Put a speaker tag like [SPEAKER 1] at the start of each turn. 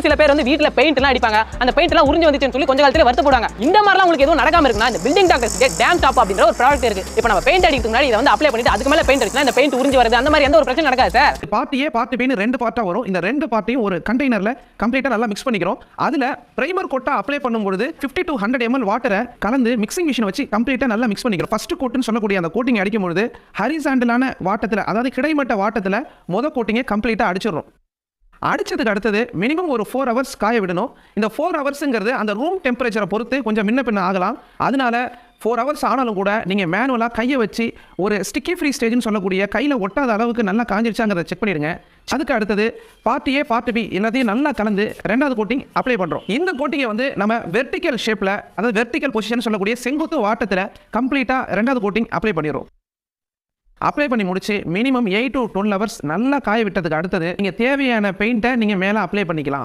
[SPEAKER 1] சில பேர் வந்து வீட்ல பெயிண்ட் எல்லாம் அடிப்பாங்க, அந்த பெயிண்ட் எல்லாம் உறிஞ்சு வந்துச்சுன்னு சொல்லி கொஞ்ச காலத்துல வருத்தப்படுவாங்க. இந்த மாதிரிலாம் உங்களுக்கு எதுவும் நடக்காம இருக்குன்னா இந்த பில்டிங் டாக்டர்ஸ்க்கு டேம் டாப் அப்படின்ற ஒரு ப்ராடக்ட் இருக்கு. இப்போ நம்ம பெயிண்ட் அடிக்கிறதுக்கு முன்னாடி இதை வந்து அப்ளை பண்ணிட்டு அதுக்கு மேல பெயிண்ட் அடிச்சா இந்த பெயிண்ட் உறிஞ்சு வருது அந்த மாதிரி எந்த ஒரு பிரச்சனை நடக்காது சார்.
[SPEAKER 2] பார்ட் ஏ பார்ட் பின்னு ரெண்டு பார்ட்டா வரும். இந்த ரெண்டு பார்ட்டையும் ஒரு கண்டெய்னர்ல கம்ப்ளீட்டா நல்லா மிக்ஸ் பண்ணிக்கிறோம். அதுல பிரைமர் கோட்டா அப்ளை பண்ணும்போது 50 to 100 ml வாட்டரை கலந்து மிக்சிங் மிஷின் வச்சு கம்ப்ளீட்டா நல்லா மிக்ஸ் பண்ணிக்கிறோம். ஃபர்ஸ்ட் கோட்னு சொல்லக்கூடிய அந்த கோட்டிங் அடிக்கும்போது ஹரிசாண்டலான வாட்டத்துல, அதாவது கிடைமட்ட வாட்டத்துல முத கோட்டிங்கை கம்ப்ளீட்டா அடிச்சிடறோம். அடிச்சதுக்கு அடுத்தது மினிமம் ஒரு 4 hours காய விடணும். இந்த 4 ஹவர்ஸுங்கிறது அந்த ரூம் டெம்பரேச்சரை பொறுத்து கொஞ்சம் முன்ன பின்ன ஆகலாம். அதனால 4 hours ஆனாலும் கூட நீங்கள் மேனுவலாக கையை வச்சு ஒரு ஸ்டிக்கி ஃப்ரீ ஸ்டேஜ்னு சொல்லக்கூடிய கையில் ஒட்டாத அளவுக்கு நல்லா காஞ்சிருச்சாங்கிறத செக் பண்ணிடுங்க. அதுக்கு அடுத்தது பார்ட் ஏ பார்ட் பி எல்லாத்தையும் நல்லா கலந்து ரெண்டாவது கோட்டிங் அப்ளை பண்ணுறோம். இந்த கோட்டிங்கை வந்து நம்ம வெர்டிக்கல் ஷேப்பில், அதாவது வெர்டிக்கல் பொசிஷன் சொல்லக்கூடிய செங்குத்து வாட்டத்தில் கம்ப்ளீட்டாக ரெண்டாவது கோட்டிங் அப்ளை பண்ணிடுறோம். அப்ளை பண்ணி முடிச்சு மினிமம் 8 to 12 hours நல்லா காய விட்டதுக்கு அடுத்தது நீங்கள் தேவையான பெயிண்ட்டை நீங்கள் மேலே அப்ளை பண்ணிக்கலாம்.